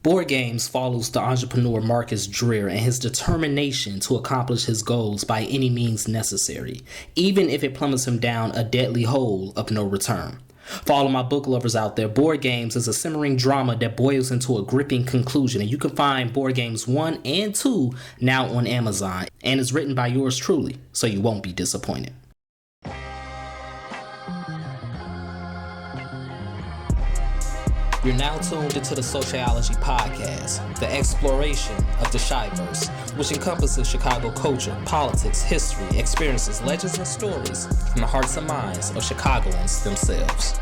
Board Games follows the entrepreneur Marcus Dreer and his determination to accomplish his goals by any means necessary, even if it plummets him down a deadly hole of no return. For all of my book lovers out there, Board Games is a simmering drama that boils into a gripping conclusion, and you can find Board Games 1 and 2 now on Amazon, and is written by yours truly, so you won't be disappointed. You're now tuned into the SoCHiology podcast, the exploration of the Shyverse, which encompasses Chicago culture, politics, history, experiences, legends, and stories from the hearts and minds of Chicagoans themselves.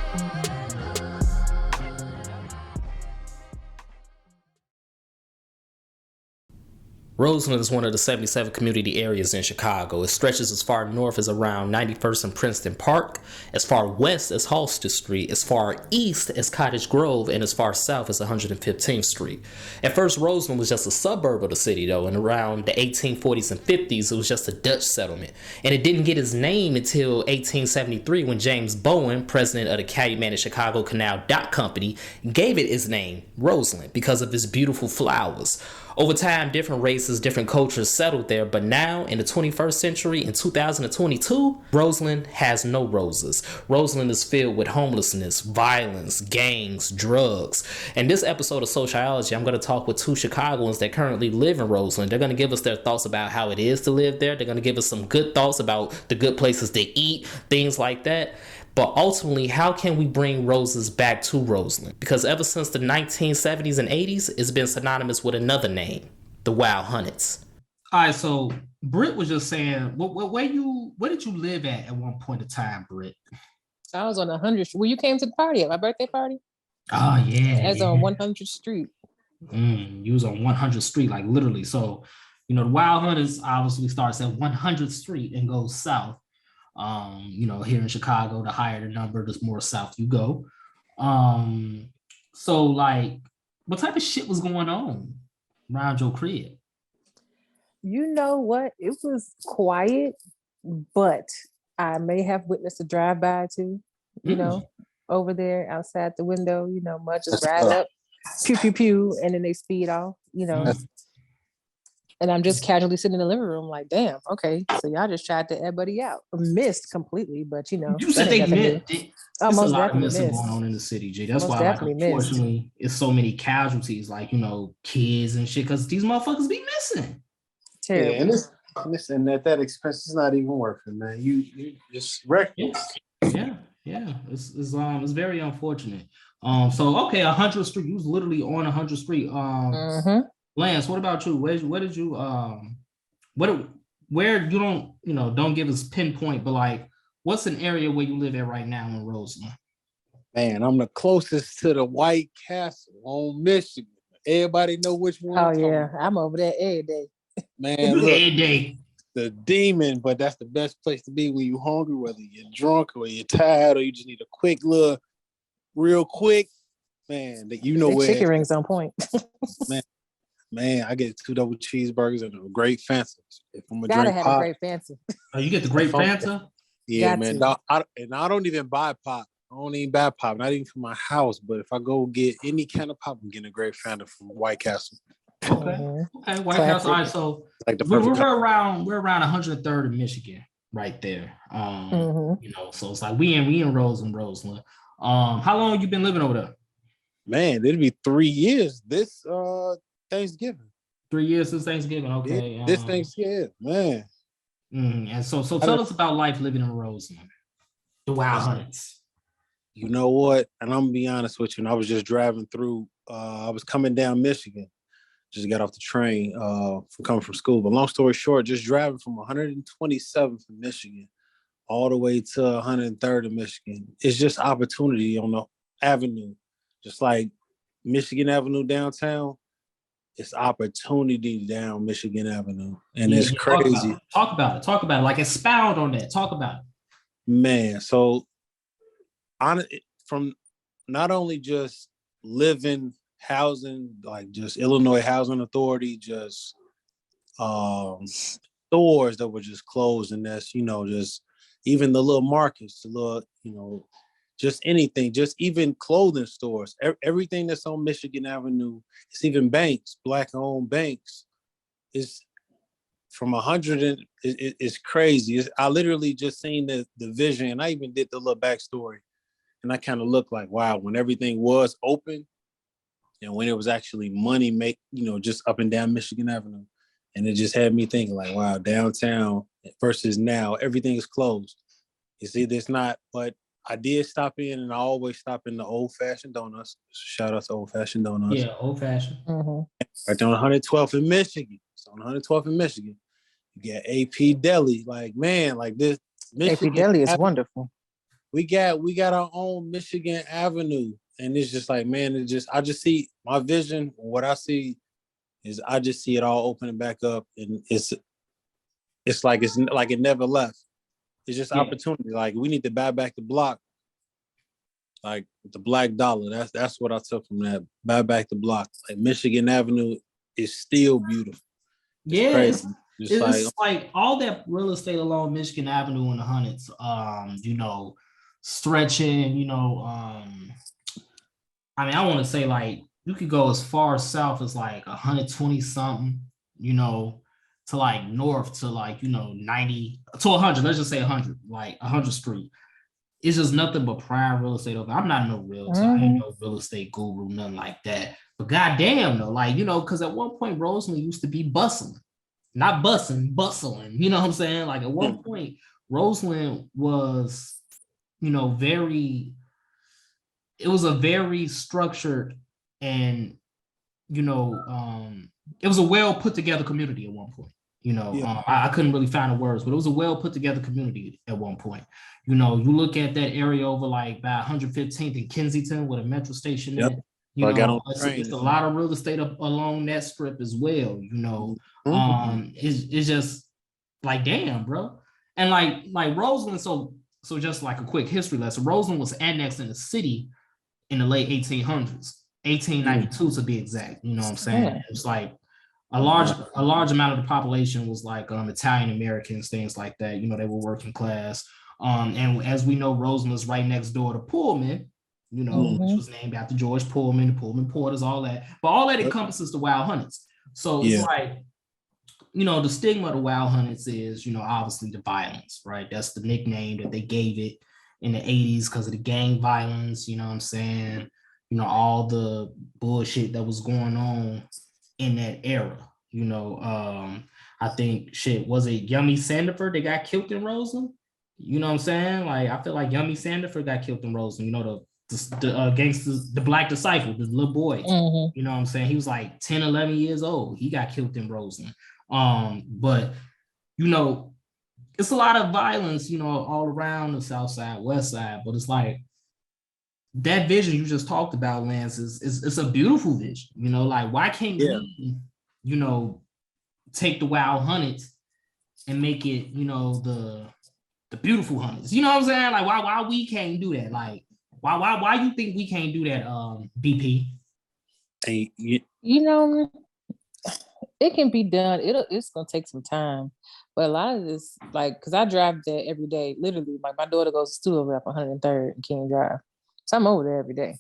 Roseland is one of the 77 community areas in Chicago. It stretches as far north as around 91st and Princeton Park, as far west as Halsted Street, as far east as Cottage Grove, and as far south as 115th Street. At first, Roseland was just a suburb of the city, though, and around the 1840s and 50s, it was just a Dutch settlement. And it didn't get its name until 1873 when James Bowen, president of the Calumet Chicago Canal Dock Company, gave it its name, Roseland, because of its beautiful flowers. Over time, different races, different cultures settled there, but now in the 21st century, in 2022, Roseland has no roses. Roseland is filled with homelessness, violence, gangs, drugs. In this episode of SoCHiology, I'm going to talk with two Chicagoans that currently live in Roseland. They're going to give us their thoughts about how it is to live there. They're going to give us some good thoughts about the good places to eat, things like that. But ultimately, how can we bring roses back to Roseland? Because ever since the 1970s and 80s, it's been synonymous with another name, the Wild Hunnids. All right, so Britt was just saying, where did you live at one point in time, Britt? I was on 100th. Well, you came to the party at my birthday party? Oh, yeah. I was on 100th Street. You was on 100th Street, like literally. So, the Wild Hunnids obviously starts at 100th Street and goes south. Here in Chicago, the higher the number, the more south you go. So like, what type of shit was going on around your crib? You know what? It was quiet, but I may have witnessed a drive-by too, over there outside the window, mud just rise up, pew, pew, pew, and then they speed off, And I'm just casually sitting in the living room like, damn, okay. So y'all just tried to everybody out. Missed completely, but You said they missed. There's a lot of missing going on in the city, Jay. That's why, like, unfortunately, it's so many casualties, like, kids and shit, because these motherfuckers be missing. Terrible. Yeah, and listen, at that expense, it's not even worth it, man. You just reckless. Yeah. It's very unfortunate. So okay, 100th Street. You was literally on 100th Street. Lance, what about you? Where did you where you don't give us pinpoint, but like, what's an area where you live at right now in Roseland? Man, I'm the closest to the White Castle on Michigan. Everybody know which one. Oh yeah, I'm over there every day. Man, look, every day. The demon, but that's the best place to be when you're hungry, whether you're drunk or you're tired or you just need a quick look, real quick. Man, that where chicken rings on point. Man, I get 2 double cheeseburgers and a great Fanta. If I'm gonna gotta drink have pop, a great Fanta. Oh, you get the great Fanta? Yeah, man. I don't even buy pop. I don't even buy pop, not even for my house. But if I go get any kind of pop, I'm getting a great Fanta from White Castle. Okay, White Castle. All right, so like we're around 103rd in Michigan, right there. So it's like we in Roseland. How long you been living over there? Man, it'll be 3 years this Thanksgiving. 3 years since Thanksgiving. Okay. Yeah, this Thanksgiving, man. And so tell us about life living in Roseland, the Wild Hunnids. You know what? And I'm gonna be honest with you. And I was just driving through. I was coming down Michigan. Just got off the train coming from school. But long story short, just driving from 127th in Michigan all the way to 103rd in Michigan. It's just opportunity on the avenue, just like Michigan Avenue downtown. It's opportunity down Michigan Avenue, and it's crazy. Talk about it. Like, expound on that. Talk about it. Man, so from not only just living, housing, like just Illinois Housing Authority, just stores that were just closed, and that's just even the little markets, the little just anything, just even clothing stores, everything that's on Michigan Avenue. It's even banks, black-owned banks. Is from 100 and it's crazy. I literally just seen the vision, and I even did the little backstory, and I kind of looked like, wow, when everything was open, and when it was actually money just up and down Michigan Avenue, and it just had me thinking like, wow, downtown versus now, everything is closed. You see, there's not, but I did stop in, and I always stop in the Old Fashioned Donuts. Shout out to Old Fashioned Donuts. Yeah, old fashioned. Right there on 112th in Michigan. It's on 112th in Michigan. You got AP Deli. Like, man, like this AP Deli is wonderful. We got our own Michigan Avenue. And it's just like, man, I just see my vision. What I see is I just see it all opening back up, and it's like it never left. It's just opportunity. Like, we need to buy back the block, like the black dollar. That's what I took from that. Buy back the block. Like, Michigan Avenue is still beautiful. It's it's like all that real estate along Michigan Avenue and the Hunnids, stretching, I mean, I want to say like you could go as far south as like 120 something, to like north to like, 90 to 100. Let's just say 100, like 100th Street. It's just nothing but prime real estate over. I'm not no realtor. I ain't no real estate guru, nothing like that. But goddamn though, like, because at one point Roseland used to be bustling. Not bustling. You know what I'm saying? Like at one point, Roseland was, it was a very structured and, it was a well put together community at one point. I couldn't really find the words, but it was a well put together community at one point. You look at that area over like by 115th and Kensington with a metro station. Yep. It's a lot of real estate up along that strip as well. It's just like, damn, bro. And like Roseland. So just like a quick history lesson, Roseland was annexed in the city in the late 1800s, 1892 to be exact. You know what I'm saying? Yeah. It's like a large amount of the population was like Italian Americans, things like that. They were working class. And as we know, Roseland is right next door to Pullman, which was named after George Pullman, the Pullman Porters, all that. But all that encompasses the Wild Hunnids. So it's like, the stigma of the Wild Hunnids is, obviously the violence, right? That's the nickname that they gave it in the 80s because of the gang violence, you know what I'm saying? All the bullshit that was going on in that era. I think was it Yummy Sandiford that got killed in Roseland? You know what I'm saying? Like, I feel like Yummy Sandiford got killed in Roseland. The gangsters, the Black Disciple, the little boy. You know what I'm saying? He was like 10, 11 years old. He got killed in Roseland. But it's a lot of violence, all around the South Side, West Side. But it's like that vision you just talked about, Lance, is a beautiful vision. Like, why can't we, take the Wild Hunnids and make it, the beautiful Hunnids? You know what I'm saying? Like, why we can't do that? Like, why you think we can't do that, BP? Hey, it can be done. It's gonna take some time, but a lot of this, like, because I drive there every day. Literally, like, my daughter goes to school over up 103rd and King Drive, so I'm over there every day.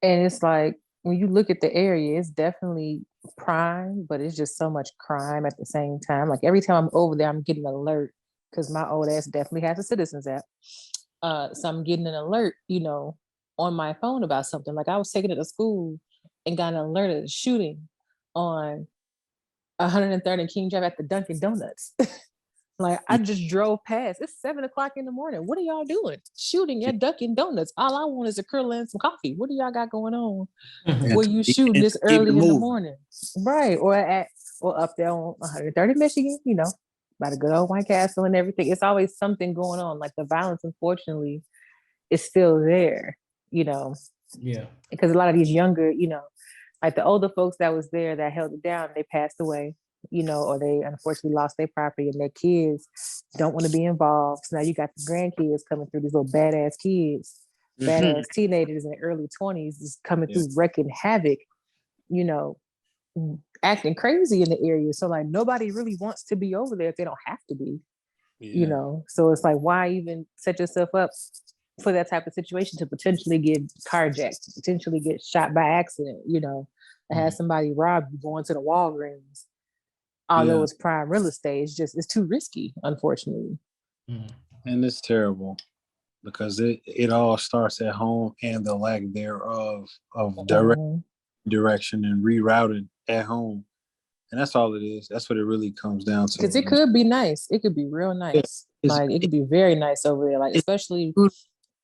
And it's like, when you look at the area, it's definitely prime, but it's just so much crime at the same time. Like, every time I'm over there, I'm getting an alert because my old ass definitely has a Citizens app. So I'm getting an alert, on my phone about something. Like, I was taking it to school and got an alert of a shooting on 103rd and King Drive at the Dunkin' Donuts. Like, I just drove past. It's 7:00 in the morning. What are y'all doing? Shooting at Dunkin' Donuts. All I want is a curl and some coffee. What do y'all got going on? Where you shooting this early in the morning? Right. Or up there on 130 Michigan, by the good old White Castle and everything. It's always something going on. Like, the violence, unfortunately, is still there, Yeah. Because a lot of these younger, like the older folks that was there that held it down, they passed away, or they unfortunately lost their property, and their kids don't want to be involved. So now you got the grandkids coming through, these little badass kids, badass teenagers in the early 20s is coming through wrecking havoc, acting crazy in the area. So like, nobody really wants to be over there if they don't have to be, So it's like, why even set yourself up for that type of situation to potentially get carjacked, potentially get shot by accident, to have somebody rob you going to the Walgreens. Although it's prime real estate, it's too risky, unfortunately. And it's terrible because it all starts at home and the lack thereof of direction and rerouting at home. And that's all it is. That's what it really comes down to. Because it could be nice. It could be real nice. It could be very nice over there. Like, especially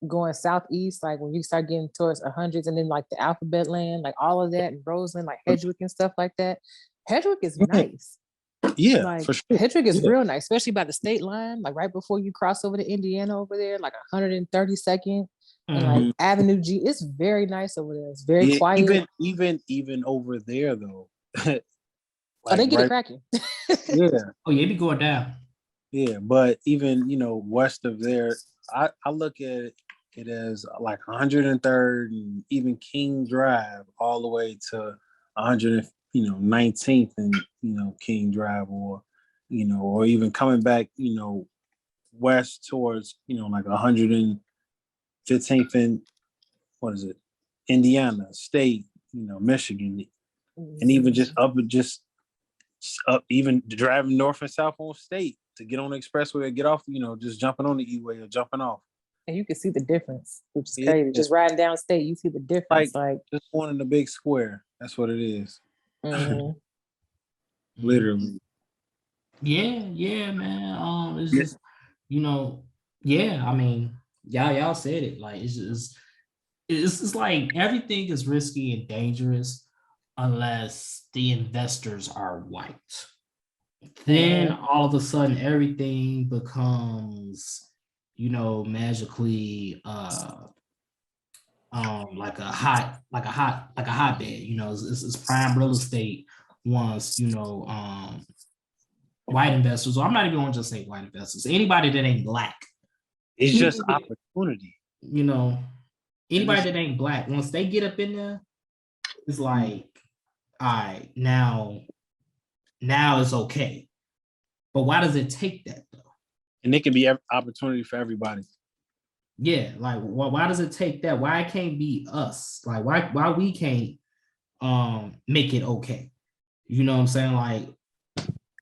going southeast, like when you start getting towards 100s and then like the Alphabet Land, like all of that, and Roseland, like Hedgewick and stuff like that. Hedgewick is nice. Yeah, like, for sure. Hedgewick is real nice, especially by the state line, like right before you cross over to Indiana over there, like 132nd and like Avenue G. It's very nice over there. It's very quiet. Even over there though. They get it cracking. Oh yeah, it be going down. Yeah, but even west of there, I look at it as like 103rd and even King Drive all the way to 19th and King Drive, or or even coming back west towards like 115th and what is it, Indiana State, Michigan, and even just up even driving north and south on State to get on the expressway or get off, just jumping on the E-way or jumping off. And you can see the difference, which is crazy. Just riding down State, you see the difference. Like just one in the big square. That's what it is. Literally. Yeah, man. It's just, I mean, y'all said it. Like it's like everything is risky and dangerous unless the investors are white. Then all of a sudden everything becomes, magically like a hotbed. It's prime real estate once, white investors, or I'm not even going to just say white investors, anybody that ain't black. It's just opportunity. Anybody that ain't black, once they get up in there, it's like, all right, now it's okay. But why does it take that though? And it can be opportunity for everybody. Yeah, like why does it take that? Why it can't be us? Like why we can't make it okay? You know what I'm saying? Like,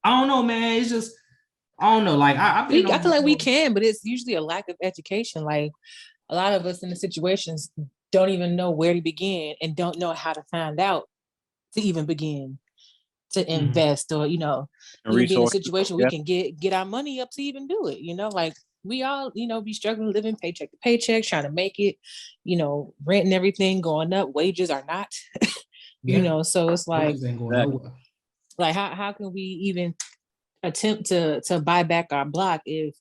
I don't know, man. It's just, I don't know. Like I feel like we can, but it's usually a lack of education. Like a lot of us in the situations don't even know where to begin and don't know how to find out to even begin to invest, or we be in a situation we can get our money up to even do it. Like we all be struggling, living paycheck to paycheck, trying to make it. Rent and everything going up, wages are not. So it's like, like how can we even attempt to buy back our block if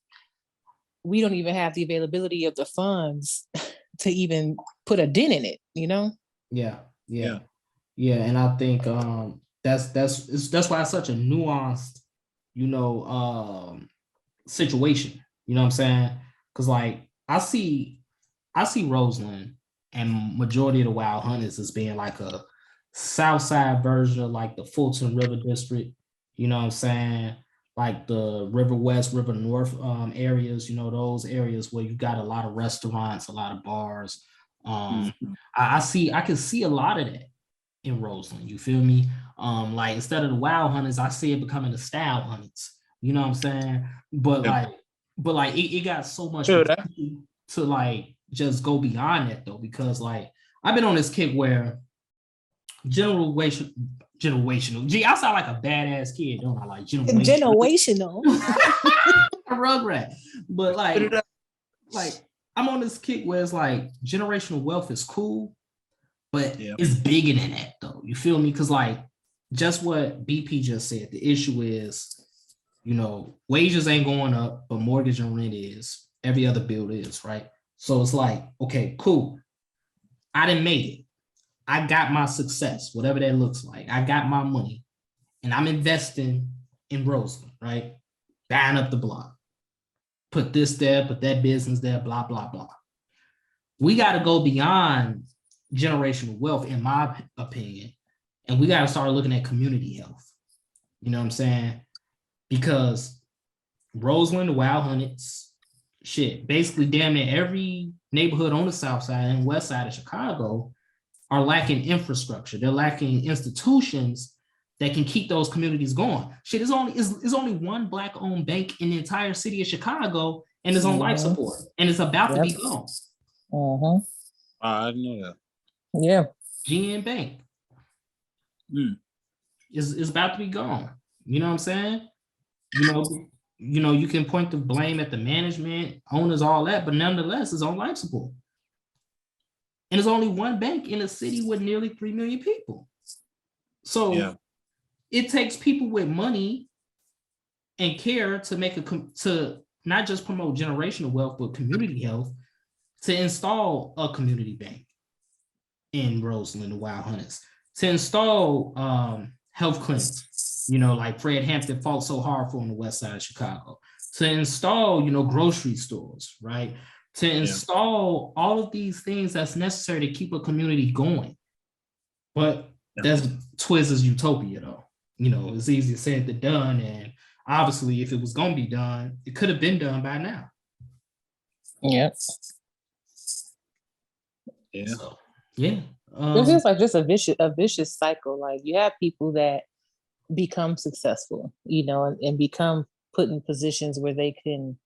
we don't even have the availability of the funds to even put a dent in it? Yeah, and I think that's why it's such a nuanced, situation. You know what I'm saying? Because like I see Roseland and majority of the Wild Hunnids as being like a south side version of like the Fulton River District. You know what I'm saying? Like the River West, River North areas. Those areas where you got a lot of restaurants, a lot of bars. I can see a lot of that in Roseland. You feel me? Like instead of the Wild Hunnids, I see it becoming the Style Hunnids. You know what I'm saying? But it got so much to like just go beyond that though, because like I've been on this kick where generational. Gee, I sound like a badass kid, don't I? Like generational. A rugrat. But like I'm on this kick where it's like generational wealth is cool, but it's bigger than that though. You feel me? Because like just what BP just said, the issue is, wages ain't going up, but mortgage and rent is. Every other bill is, right? So it's like, okay, cool. I done made it. I got my success, whatever that looks like. I got my money and I'm investing in Roseland, right? Buying up the block. Put this there, put that business there, blah, blah, blah. We got to go beyond generational wealth, in my opinion, and we got to start looking at community health. You know what I'm saying? Because Roseland, the Wild Hunnids, shit, basically damn near every neighborhood on the south side and west side of Chicago are lacking infrastructure. They're lacking institutions that can keep those communities going. Shit, is only one Black-owned bank in the entire city of Chicago, and it's on life support, and it's about to be gone. I didn't know that. Yeah. GN Bank is about to be gone. You know what I'm saying? You can point the blame at the management, owners, all that, but nonetheless, it's on life support. And there's only one bank in a city with nearly 3 million people. So it takes people with money and care to to not just promote generational wealth, but community health, to install a community bank in Roseland, the Wild Hunnids, to install health clinics, like Fred Hampton fought so hard for on the west side of Chicago, to install, grocery stores, right? To install all of these things that's necessary to keep a community going. But that's Twizz's utopia, though. It's easier said than done. And obviously, if it was going to be done, it could have been done by now. Yes. Yeah. So, yeah. It's just like a vicious cycle. Like you have people that become successful, and become put in positions where they can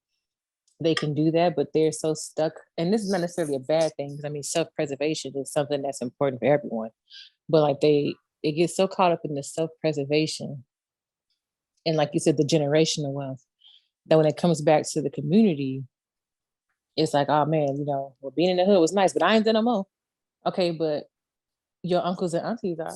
do that, but they're so stuck. And this is not necessarily a bad thing, because I mean, self-preservation is something that's important for everyone. But like it gets so caught up in the self-preservation, and like you said, the generational wealth, that when it comes back to the community, it's like, oh man, well, being in the hood was nice, but I ain't done no more. Okay, but your uncles and aunties are,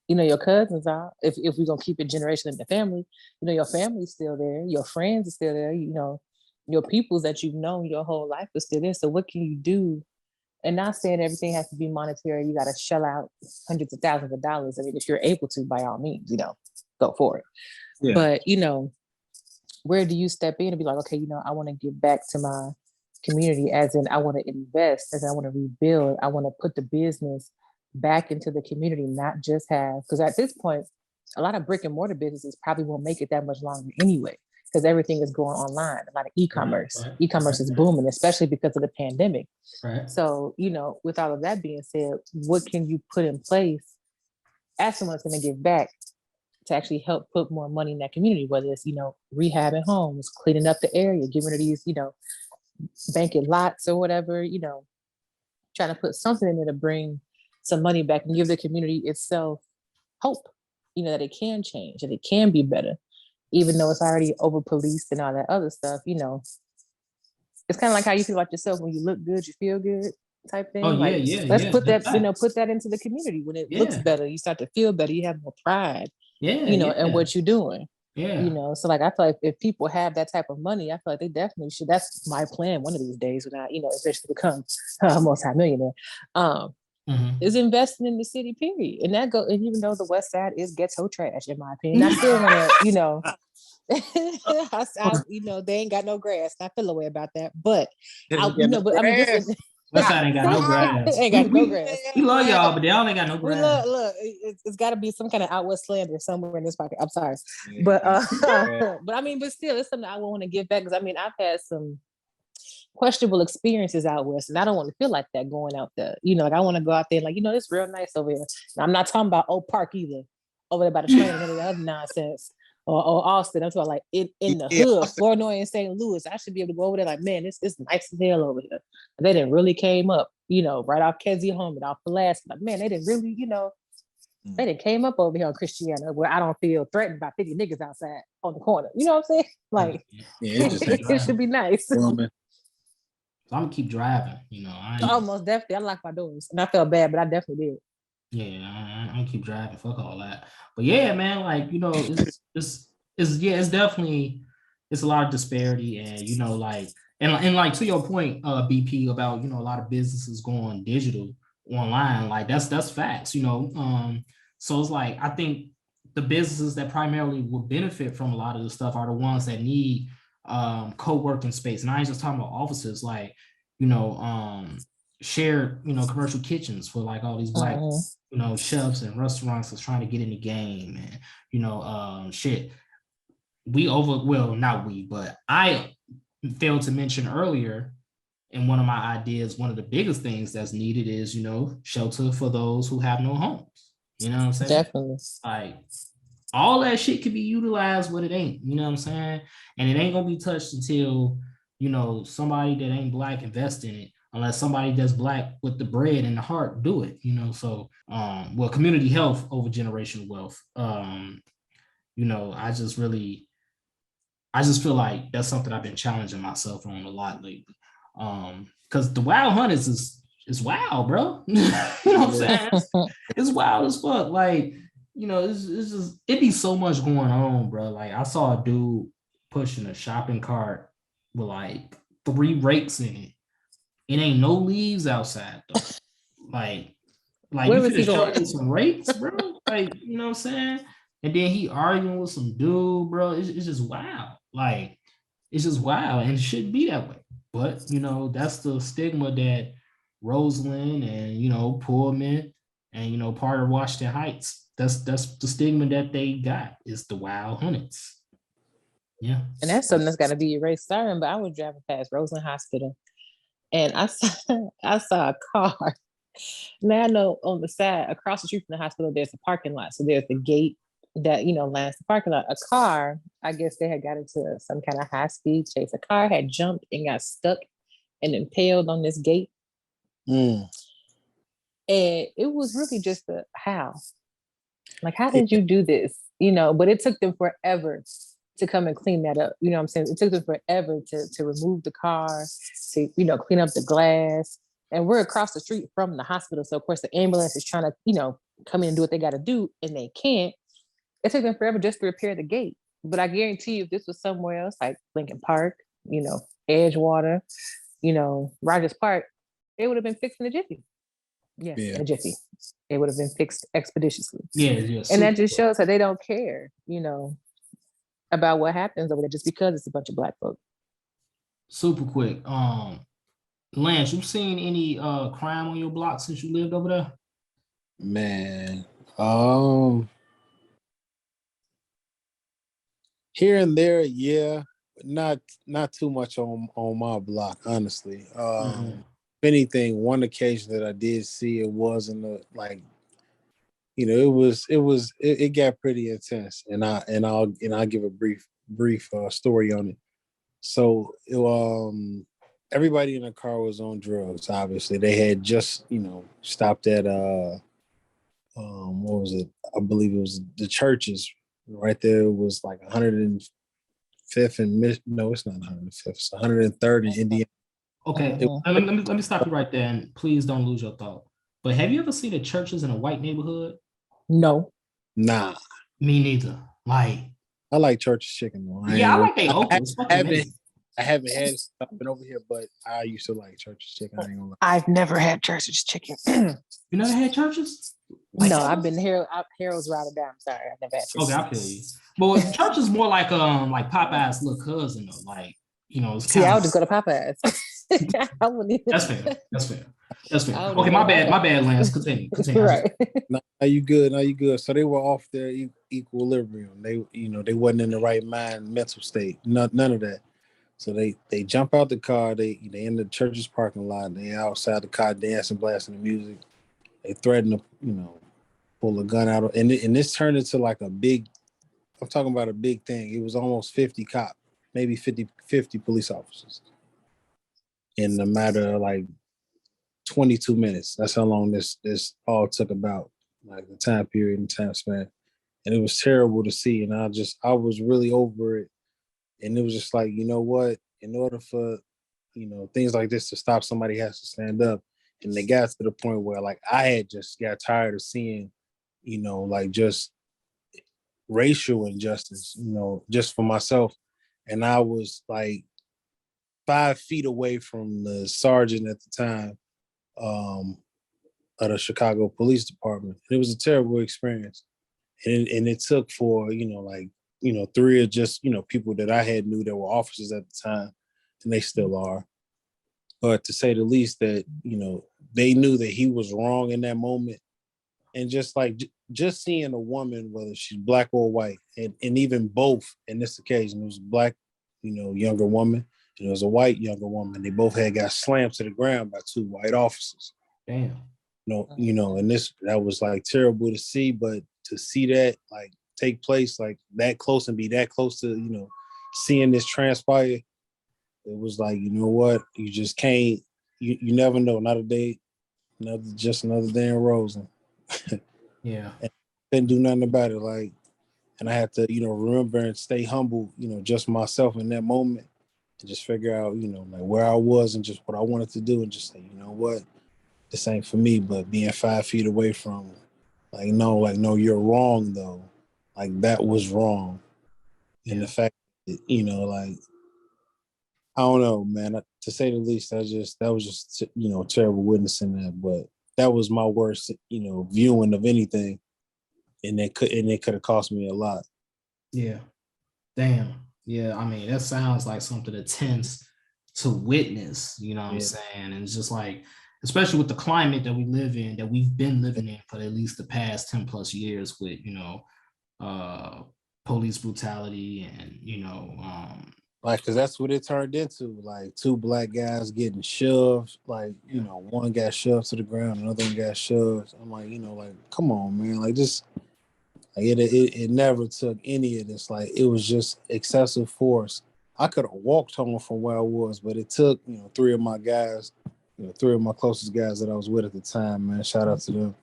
your cousins are. If we're gonna keep it generational in the family, your family's still there, your friends are still there, your peoples that you've known your whole life is still there. So what can you do? And not saying everything has to be monetary. You got to shell out hundreds of thousands of dollars. I mean, if you're able to, by all means, go for it. Yeah. But, where do you step in and be like, okay, I want to give back to my community, as in I want to invest, as in I want to rebuild. I want to put the business back into the community, not just have, because at this point, a lot of brick and mortar businesses probably won't make it that much longer anyway, because everything is going online. A lot of e-commerce. Right. E-commerce is booming, especially because of the pandemic. Right. So, with all of that being said, what can you put in place as someone's going to give back to actually help put more money in that community, whether it's, rehabbing homes, cleaning up the area, getting rid of these, vacant lots or whatever, trying to put something in there to bring some money back and give the community itself hope, that it can change and it can be better, even though it's already over policed and all that other stuff. It's kind of like how you feel about yourself when you look good, you feel good type thing. Let's put that, put that into the community. When it looks better, you start to feel better, you have more pride, in what you're doing. Yeah. So like I feel like if people have that type of money, I feel like they definitely should. That's my plan one of these days when I, eventually become a multi-millionaire. Is investing in the city, period. And and even though the West Side is ghetto trash, in my opinion, I still want to, they ain't got no grass. I feel a way about that, but I mean, just West Side ain't got no grass. Ain't got no grass. We love y'all, but they all ain't got no grass. Look, it's got to be some kind of outward slander somewhere in this pocket. I'm sorry, but I mean, but still, it's something I want to give back, because I mean, I've had some questionable experiences out west, and I don't want to feel like that going out there. Like I want to go out there, like it's real nice over here. And I'm not talking about Oak Park either, over there by the train and any other nonsense, or Austin. I'm talking like in the hood, Flournoy and St. Louis. I should be able to go over there like, man, it's nice as hell over here. They didn't really came up, right off Kedzie Home and off Pulaski. Like, man, they didn't really, they didn't came up over here on Christiana, where I don't feel threatened by 50 niggas outside on the corner. You know what I'm saying? Like, it should be nice. So I'm gonna keep driving, Almost definitely. I locked my doors, and I felt bad, but I definitely did. Yeah, I'm gonna keep driving. Fuck all that. But yeah, man, like it's definitely a lot of disparity, and like like to your point, BP, about a lot of businesses going digital online. Like that's facts, So it's like I think the businesses that primarily would benefit from a lot of this stuff are the ones that need co-working space. And I ain't just talking about offices, like shared commercial kitchens for like all these black chefs and restaurants that's trying to get in the game. And shit, not we, but I failed to mention earlier, in one of my ideas, one of the biggest things that's needed is, shelter for those who have no homes. You know what I'm saying? Definitely. Like, all that shit can be utilized, but it ain't. You know what I'm saying? And it ain't gonna be touched until, somebody that ain't Black invest in it, unless somebody that's Black with the bread and the heart do it. So community health over generational wealth. I just feel like that's something I've been challenging myself on a lot lately. Because the Wild Hunnids is wild, bro. You know what I'm saying? It's wild as fuck. Like, it's just, it be so much going on, bro. Like, I saw a dude pushing a shopping cart with like 3 rakes in it. It ain't no leaves outside though. Like Where you was he finna show going? me some rakes, bro. Like, you know what I'm saying? And then he arguing with some dude, bro. It's just wild. Like, it's just wild, and it shouldn't be that way. But that's the stigma that Roseland and Pullman and part of Washington Heights. That's the stigma that they got, is the Wild Hunnids. Yeah. And that's something that's got to be erased. I remember I was driving past Roseland Hospital, and I saw a car. Now I know on the side across the street from the hospital, there's a parking lot. So there's the gate that lines the parking lot. A car, I guess they had got into some kind of high speed chase. A car had jumped and got stuck and impaled on this gate. And it was really just how did you do this? But it took them forever to come and clean that up. You know what I'm saying? It took them forever to remove the car, to, clean up the glass. And we're across the street from the hospital. So of course the ambulance is trying to, come in and do what they got to do, and they can't. It took them forever just to repair the gate. But I guarantee you, if this was somewhere else, like Lincoln Park, Edgewater, Rogers Park, it would have been fixed in a jiffy. Yes, in a jiffy. It would have been fixed expeditiously. Yeah. And that just shows that they don't care, about what happens over there just because it's a bunch of Black folk. Super quick. Lance, you seen any crime on your block since you lived over there? Man, here and there, yeah, but not too much on my block, honestly. If anything, one occasion that I did see, it wasn't like, it got pretty intense, and I'll give a brief story on it. So everybody in the car was on drugs. Obviously, they had just stopped at what was it? I believe it was the churches right there. It was like 105th and no, it's not 105th. It's 103rd in Indiana. Okay, let me stop you right there, and please don't lose your thought. But have you ever seen the churches in a white neighborhood? No. Nah. Me neither. Like, I like Church's chicken though. I like they Oakland. I haven't had it. I've been over here, but I used to like Church's chicken. I ain't gonna lie. I've never had Church's chicken. You never had Church's? Like, no, I've been here. Harold's Rotterdam. Sorry, I've never had Church's. Okay, I feel you. But Church is more like Popeye's little cousin though. Like, it's I would just go to Popeye's. I wouldn't even. That's fair. Okay, my bad, Lance. Continue. Right. No, are you good? So they were off their equilibrium. They wasn't in the right mental state. None of that. So they jump out the car. They in the church's parking lot. They outside the car dancing, blasting the music. They threaten to pull a gun out, and this turned into like a big. I'm talking about a big thing. It was almost 50 cops, maybe 50 police officers in a matter of like 22 minutes. That's how long this all took, about like the time period and time span. And it was terrible to see. And I was really over it. And it was just like, you know what? In order for, things like this to stop, somebody has to stand up. And they got to the point where like I had just got tired of seeing, like just racial injustice, just for myself. And I was like 5 feet away from the sergeant at the time of the Chicago Police Department. And it was a terrible experience. And it took for, 3 of just, people that I had knew that were officers at the time, and they still are. But to say the least that, they knew that he was wrong in that moment. And just seeing a woman, whether she's Black or white, and even both in this occasion, it was a Black, younger woman, It was a white younger woman. They both had got slammed to the ground by 2 white officers. Damn. And that was like terrible to see, but to see that like take place like that close and be that close to, seeing this transpire, it was like, you know what, you just can't, you never know. Another day, another day in Roseland. Yeah. And couldn't do nothing about it. Like, and I had to, remember and stay humble, just myself in that moment and just figure out, like where I was and just what I wanted to do and just say, you know what, this ain't for me. But being 5 feet away from, no, you're wrong though. Like that was wrong. And the fact that, I don't know, man. To say the least, that was just terrible witnessing that. But that was my worst, viewing of anything, and it could have cost me a lot. Yeah. Damn. Yeah. I mean, that sounds like something that's tense to witness. You know what I'm saying? And it's just like, especially with the climate that we live in, that we've been living in for at least the past 10 plus years, with police brutality and like, because that's what it turned into. Like 2 black guys getting shoved. Like, one got shoved to the ground, another one got shoved. I'm like, like, come on, man. Like, just like it never took any of this. Like, it was just excessive force. I could have walked home from where I was, but it took, 3 of my guys, 3 of my closest guys that I was with at the time, man. Shout out to them.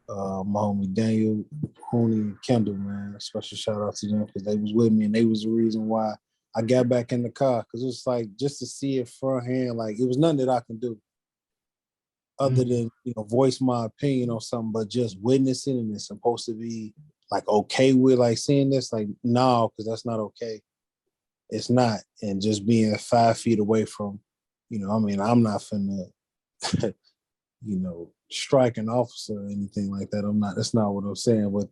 My homie Daniel, Hooney, and Kendall, man. Special shout out to them because they was with me and they was the reason why I got back in the car, because it was like just to see it firsthand, like it was nothing that I can do other than voice my opinion on something, but just witnessing, and it's supposed to be like okay with like seeing this, like no, because that's not okay. It's not. And just being 5 feet away from, I'm not finna, strike an officer or anything like that. I'm not. That's not what I'm saying. But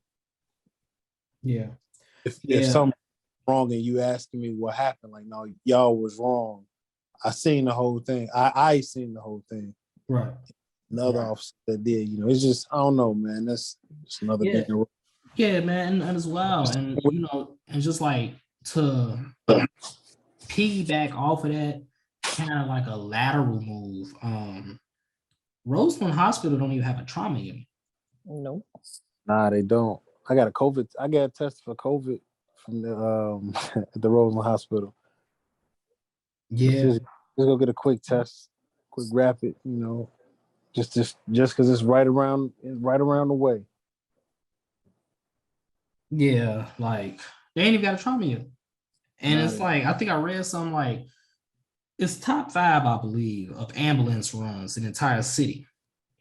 if something wrong and you asking me what happened, like no, y'all was wrong. I seen the whole thing. I seen the whole thing. Right. Another officer that did. It's just I don't know, man. That's just another thing. Yeah, man, and as well, and and just like to piggyback off of that, kind of like a lateral move. Roseland Hospital don't even have a trauma unit. Nope. Nah, they don't. I got tested for COVID from the at the Roseland Hospital. Yeah. Just go get a quick test, quick rapid, just because it's right around the way. Yeah, like they ain't even got a trauma unit. And it's like, I think I read something like it's top 5, I believe, of ambulance runs in the entire city.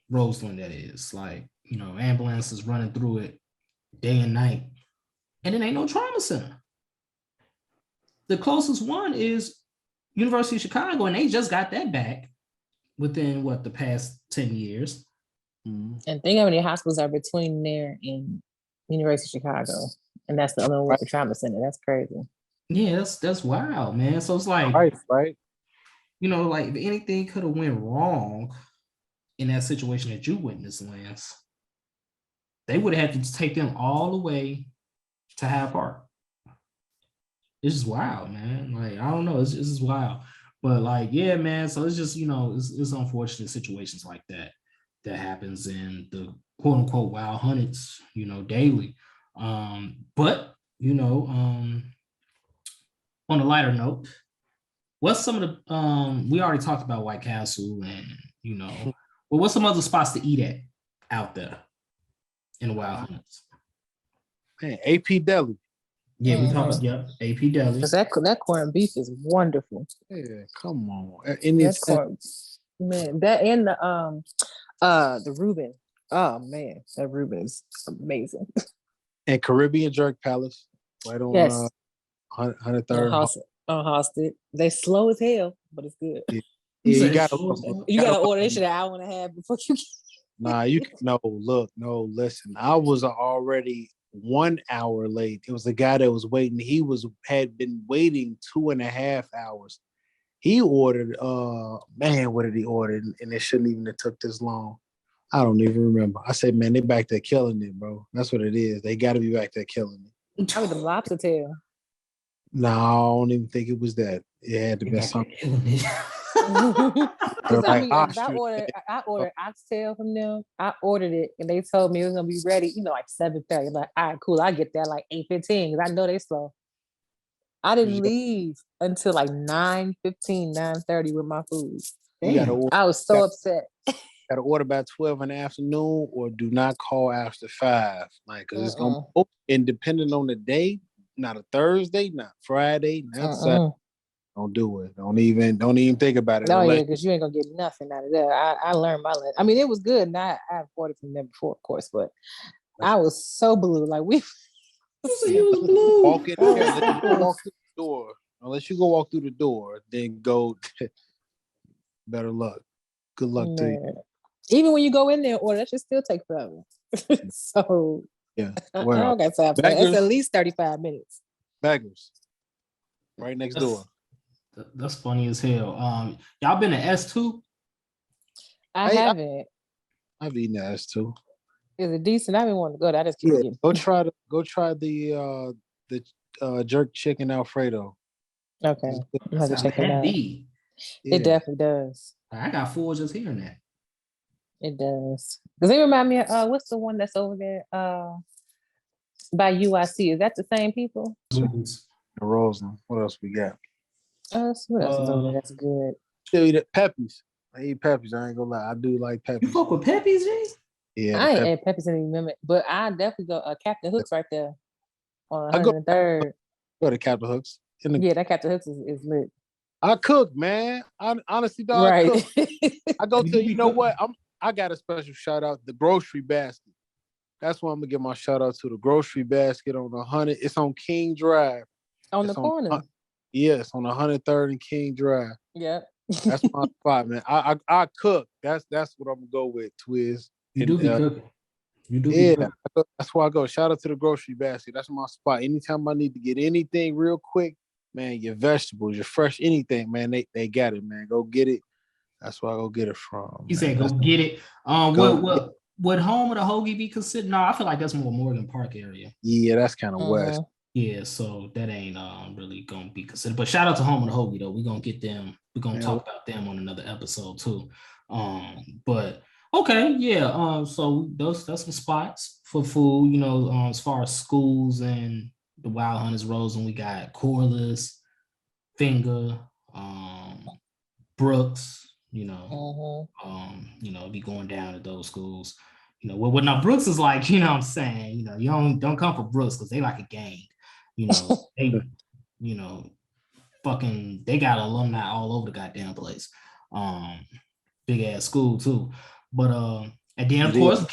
Roseland, that is. Like, ambulances running through it day and night. And it ain't no trauma center. The closest one is University of Chicago, and they just got that back within the past 10 years. And think how many hospitals are between there and University of Chicago. And that's the only one with the trauma center. That's crazy. Yeah, that's wild, man. So it's like, right. Like if anything could have went wrong in that situation that you witnessed, Lance, they would have had to take them all the way to Hyde Park. It's just wild, man. Like, I don't know. It's just wild. But like, yeah, man. So it's just, it's unfortunate situations like that happens in the quote unquote Wild Hunnids, daily. But on a lighter note, what's some of the we already talked about White Castle and well, what's some other spots to eat at out there in the Wild Hunnids? Man, AP Deli. Yeah, we talked about AP Deli. Because that corned beef is wonderful. Yeah, come on. Man, that and the Reuben. Oh man, that Reuben is amazing. And Caribbean Jerk Palace, right on 103rd. On Hosted. They slow as hell, but it's good. Yeah, you gotta order this shit an hour and a half before you. Nah, listen. I was already 1 hour late. It was the guy that was waiting. He had been waiting 2.5 hours. He ordered, what did he order? And it shouldn't even have took this long. I don't even remember. I said, man, they back there killing it, bro. That's what it is. They got to be back there killing it. Probably the lobster tail. No, I don't even think it was that. It had to be something. Because I Like mean, 'cause ostrich. I ordered oxtail from them. I ordered it, and they told me it was gonna be ready, like 7:30. Like, all right, cool. I get that like 8:15 because I know they slow. I didn't leave until like 9:15, 9:30 with my food. You gotta Damn. order, I was so upset. gotta order by 12 in the afternoon, or do not call after 5. Like, cause it's gonna be open. And depending on the day, not a Thursday, not Friday, not Saturday. Don't do it. Don't even think about it. Oh yeah, because you ain't gonna get nothing out of that. I learned my lesson. I mean, it was good, and I've ordered from them before, of course, but I was so blue. Like we walk in there, unless you go walk through the door. Unless you go walk through the door, then go. Better luck. Good luck to you. Even when you go in there, order that should still take forever. So yeah, well, I don't got time for that. It's at least 35 minutes. Beggars, right next door. That's funny as hell. Y'all been to S2? I haven't. I've eaten at S2. Is it decent? I've been wanting to go. I just keep getting. Go try the jerk chicken Alfredo. Okay, I'm have to check it out. It definitely does. I got full just hearing that. It does. Does it remind me of what's the one that's over there by UIC? Is that the same people? Roseland. What else we got? What else is over there? That's good. Still eat at Pepe's. I eat Pepe's. I ain't gonna lie. I do like Pepe's. You fuck with Pepe's, G? Yeah. I ain't at Pepe's in a minute, but I definitely go Captain Hook's right there on 103rd. Go to Captain Hook's. Yeah, that Captain Hook's is lit. I cook, man. Honestly, dog. Right. I cook. I go to, you know what? I got a special shout out, the grocery basket. That's what I'm gonna give my shout out to, the grocery basket on 100. It's on King Drive. On the corner. Yes, on 103rd and King Drive. Yeah. That's my spot, man. I cook. That's what I'm gonna go with, Twiz. You do be cooking. You do be cooking. That's why I go. Shout out to the grocery basket. That's my spot. Anytime I need to get anything real quick, man, your vegetables, your fresh anything, man, they got it, man. Go get it. That's where I go get it from. You say go get it. Would home of the hoagie be considered? No, I feel like that's more Morgan Park area. Yeah, that's kind of west. Yeah, so that ain't really gonna be considered. But shout out to home of the hoagie though. We're gonna get them. We're gonna talk about them on another episode too. But okay, yeah. So that's some spots for food. You know, as far as schools and the Wild Hunnids Roseland, we got Corliss, Finger, Brooks. You know, be going down at those schools. You know, what now Brooks is like, you know what I'm saying? You know, you don't come for Brooks because they like a gang. You know, they, they got alumni all over the goddamn place. Big ass school too. But and then of course,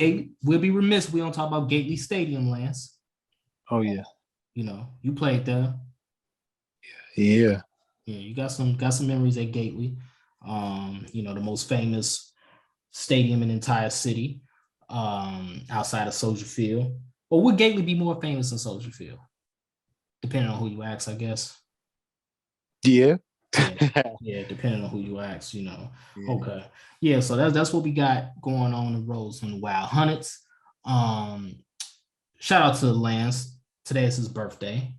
we'll be remiss we don't talk about Gately Stadium, Lance. Oh yeah. You know, you played there. Yeah. Yeah, you got some memories at Gately. The most famous stadium in the entire city, outside of Soldier Field. Or would Gately be more famous than Soldier Field? Depending on who you ask, I guess. Yeah. Yeah, depending on who you ask, Yeah. Okay. Yeah, so that's what we got going on in Roseland Wild Hunnids. Shout out to Lance. Today is his birthday.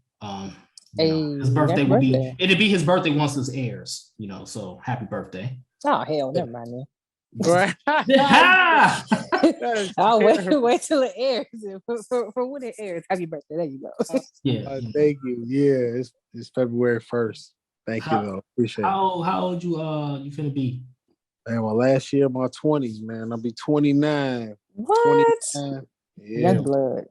His birthday will be, it'll be his birthday once this airs, so happy birthday. Oh hell, never mind me. Right. I'll wait till it airs. For when it airs, happy birthday. There you go. Yeah. Thank you. Yeah, it's February 1st. Thank you though. Appreciate it. How old you finna be? Man, my last year, my 20s, man. I'll be 29. What? 29. Yeah. Young blood.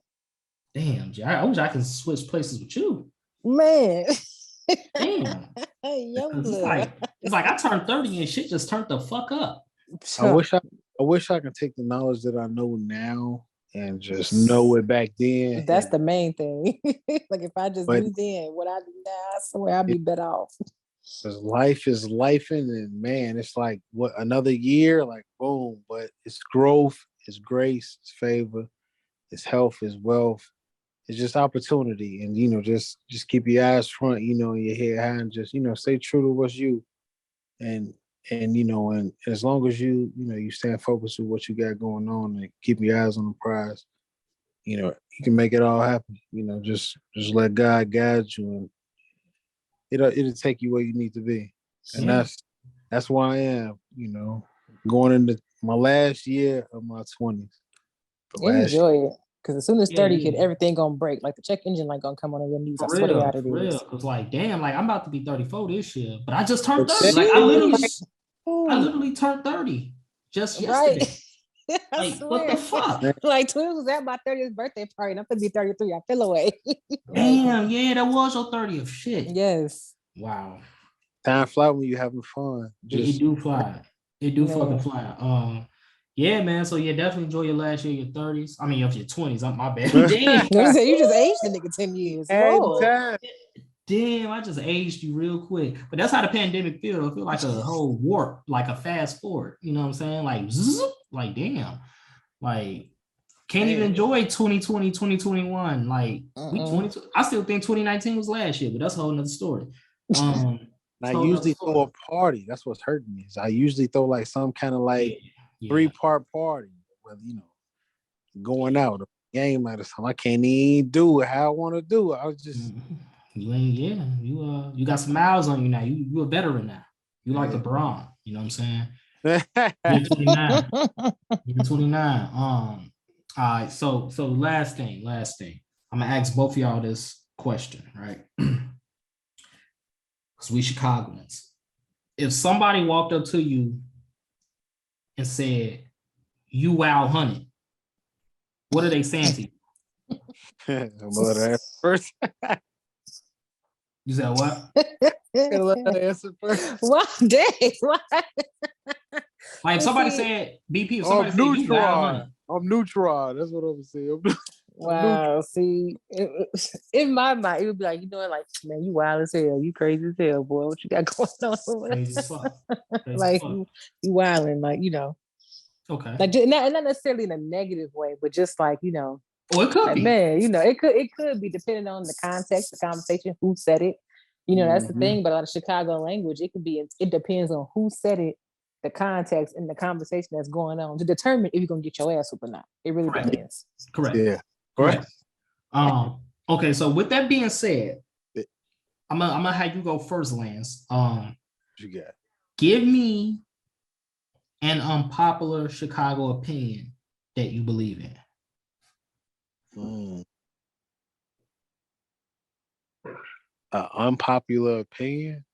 Damn, I wish I could switch places with you. Man. Damn. Young blood. It's like I turned 30 and shit just turned the fuck up. I wish I could take the knowledge that I know now and just know it back then. That's the main thing. Like if I just knew then what I do now, I swear I'd be better off. Because life is lifing, and man, it's like what another year, like boom. But it's growth, it's grace, it's favor, it's health, it's wealth. It's just opportunity, and just keep your eyes front, and your head high, and just stay true to what's you, and as long as you stand focused with what you got going on and keep your eyes on the prize, you can make it all happen. Just let God guide you, it'll take you where you need to be, and that's where I am. Going into my last year of my 20s. Enjoy it. Because as soon as 30 hit, yeah. everything gonna break. Like the check engine light gonna come on your knees. For I swear to God it real. is. Because like, damn, like I'm about to be 34 this year, but I just turned 30. Like I literally turned 30 just yesterday. Right. I Like, swear. what the fuck? Like Twins was at my 30th birthday party, and I'm gonna be 33. I feel away. Damn, yeah, that was your 30th. Shit. Yes. Wow. Time fly when you're having fun. It do fly. It do fucking fly. Yeah, man. So yeah, definitely enjoy your last year, your 30s. I mean, of your 20s. My bad. Damn. You just aged the nigga 10 years. Lord. Damn, I just aged you real quick. But that's how the pandemic feels. It feel like a whole warp, like a fast forward. You know what I'm saying? Like, zzz, like damn. Like, can't even enjoy 2020, 2021. Like, we 22. I still think 2019 was last year, but that's a whole nother story. I usually throw a party. That's what's hurting me. Is I usually throw like some kind of like 3-part party, whether going out or game at a time. I can't even do it how I want to do it. I was just you got some miles on you now. You a veteran now. You like LeBron. You know what I'm saying? You're 29. You're 29. All right. So last thing. I'm gonna ask both of y'all this question, right? Because we Chicagoans. If somebody walked up to you and said, "You Wild Hunted," what are they saying to you? First. You said what? What day? What? Like if somebody said BP, if somebody said you Wild Hunted. I'm neutral. That's what I'm saying. Wow. See, in my mind, it would be like, like, man, you wild as hell. You crazy as hell, boy. What you got going on? Crazy as fuck. Like you wilding, like, Okay. like not necessarily in a negative way, but just like, Oh, it could like, be. man, it could be depending on the context, the conversation, who said it. That's the thing. But a lot of Chicago language, it depends on who said it, the context, and the conversation that's going on to determine if you're gonna get your ass whooped or not. It really depends. Correct. Yeah. Correct. Okay. So with that being said, I'm gonna have you go first, Lance. What you got? Give me an unpopular Chicago opinion that you believe in. Unpopular opinion?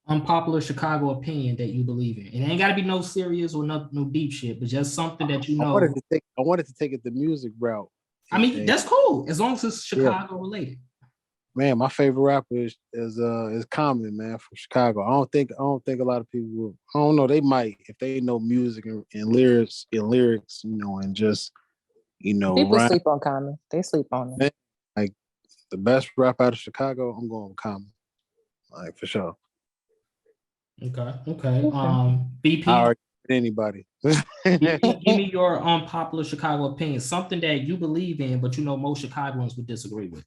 Unpopular Chicago opinion that you believe in. It ain't got to be no serious or no deep shit, but just something that you know. I wanted to take it the music route. I mean, that's cool as long as it's Chicago related. Man, my favorite rapper is Common, man, from Chicago. I don't think a lot of people will. I don't know. They might if they know music and lyrics, and just people sleep on Common. They sleep on it. Like the best rap out of Chicago, I'm going with Common, like for sure. Okay. BP. I already anybody. Give me your unpopular Chicago opinion, something that you believe in, but most Chicagoans would disagree with.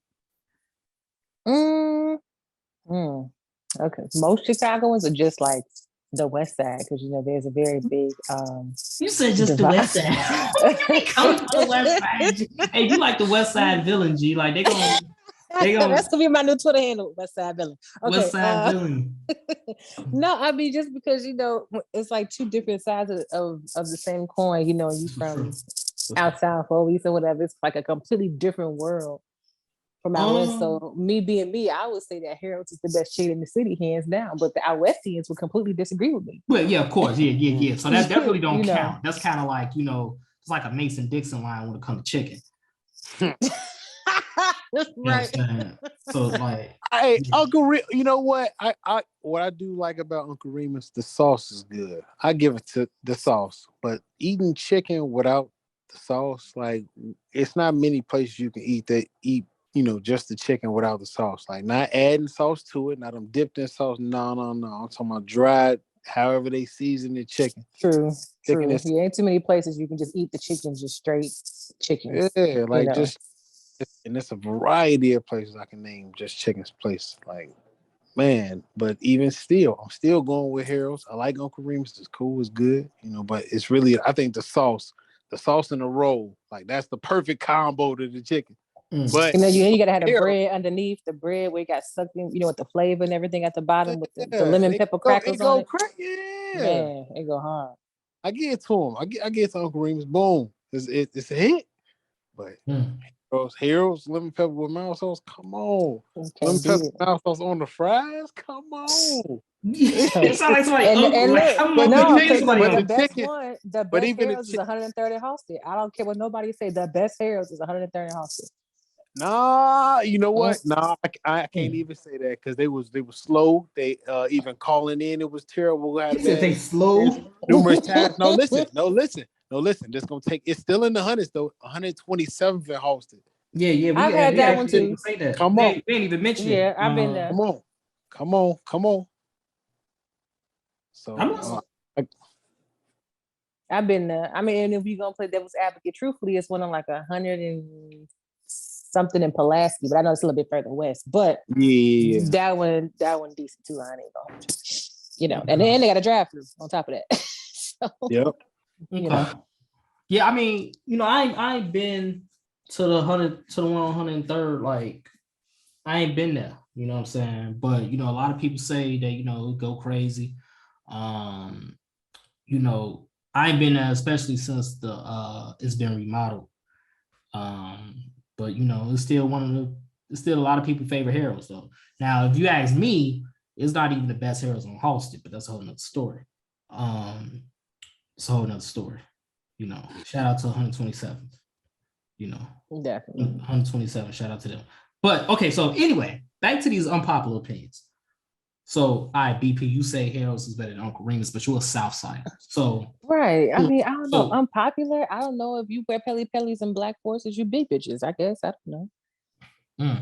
Okay. Most Chicagoans are just like the West Side, because there's a very big you said just divide. The West Side. Come to the West Side. Hey, you like the West Side villain, G. Like they gonna that's gonna be my new Twitter handle, West Side Villain. Okay, West Side Villain. No, I mean just because it's like two different sides of the same coin. You from out south or east or whatever. It's like a completely different world from out west. So me being me, I would say that Harold's is the best shit in the city, hands down. But the out westians would completely disagree with me. Well, yeah, of course, yeah. So that definitely don't count. That's kind of like it's like a Mason-Dixon line when it comes to chicken. Right. So like, hey, Uncle Reem, you know what? What I do like about Uncle Remus, the sauce is good. I give it to the sauce, but eating chicken without the sauce, like it's not many places you can eat just the chicken without the sauce. Like not adding sauce to it, not them dipped in sauce. No. I'm talking about dried, however they season the chicken. True. You ain't too many places you can just eat the chicken just straight chicken. Yeah, like just. And there's a variety of places I can name, just chicken's place. Like, man, but even still, I'm still going with Harold's. I like Uncle Remus. It's cool, it's good, but it's really, I think the sauce and the roll, like that's the perfect combo to the chicken. But And then you gotta have the Harold, bread underneath, the bread where it got sucked in, with the flavor and everything at the bottom with the lemon pepper crackers on it. Yeah, Man, it go hard. I get it to him. I get it to Uncle Remus. Boom, it's a hit. But Harold's lemon pepper with mouse sauce. Come on, lemon pepper mouse sauce on the fries. Come on. It sounds like somebody and look, the best one, the best Harold's is 130 hosted. I don't care what nobody say. The best Harold's is 130 hosted. Nah, you know what? Nah, I can't even say that because they was slow. They even calling in, it was terrible. He said they slow numerous times. No, listen. This gonna take. It's still in the hundreds though. 127th and hosted. Yeah. I had that one too. Say that. Come on, we ain't even mentioned. Yeah, I've been there. Come on. So I've been there. I mean, and if you're gonna play devil's advocate, truthfully, it's one on like 100 and something in Pulaski, but I know it's a little bit further west. But yeah, that one decent too. I ain't gonna, and then they got a drive through on top of that. So, yep. Yeah, I mean, I ain't been to the one on 103rd. Like, I ain't been there. You know what I'm saying? But a lot of people say that go crazy. I ain't been there, especially since it's been remodeled. But it's still it's still a lot of people favorite Harold's though. Now, if you ask me, it's not even the best Harold's on Halsted, but that's a whole nother story. It's a whole nother story. Shout out to 127th. Definitely 127. Shout out to them. But okay, so anyway, back to these unpopular opinions. So, all right, BP, you say Harold's is better than Uncle Remus, but you're a Southsider. So right. I mean, I don't know. Unpopular. I don't know if you wear pellies and black forces, you big bitches. I guess I don't know.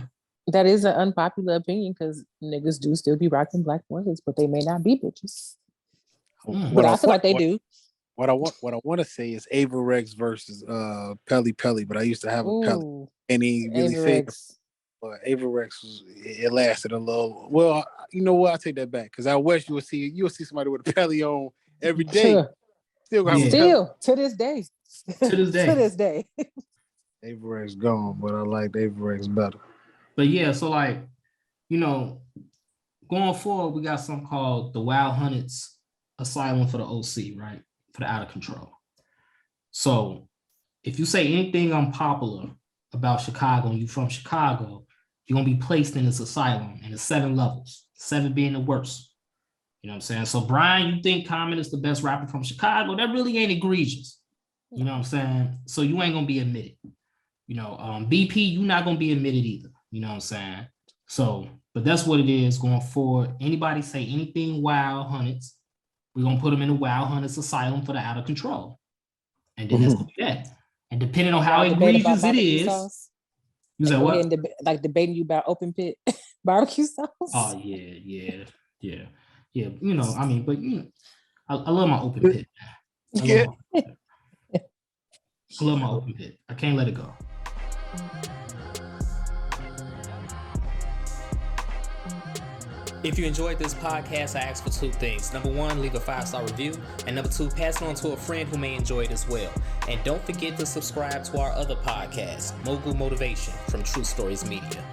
That is an unpopular opinion because niggas do still be rocking black forces, but they may not be bitches. But I feel like they do. What I want to say is Averex versus Pelly, but I used to have a Pelly, and he really said. But Averex it lasted a little. Well, you know what? I take that back because out west you'll see somebody with a Pelly on every day. Still to this day. To this day. Averex gone, but I like Averex better. But yeah, so going forward, we got something called the Wild Hunnids Asylum for the OC, right? For the out of control. So if you say anything unpopular about Chicago and you from Chicago, you're gonna be placed in this asylum, and it's 7 levels, 7 being the worst. You know what I'm saying? So Brian, you think Common is the best rapper from Chicago? That really ain't egregious. You know what I'm saying? So you ain't gonna be admitted. BP, you're not gonna be admitted either. You know what I'm saying? So, but that's what it is going forward. Anybody say anything Wild Hunnids, we're gonna put them in the Wild Hunnids Asylum for the out of control. And then that's gonna be that. And depending on how egregious it is, you say what? Debating you about open pit barbecue sauce. Oh yeah. I mean, but I love my open pit. I love my open pit. I can't let it go. If you enjoyed this podcast, I ask for 2 things. Number 1, leave a 5-star review. And number 2, pass it on to a friend who may enjoy it as well. And don't forget to subscribe to our other podcast, Mogul Motivation from True Stories Media.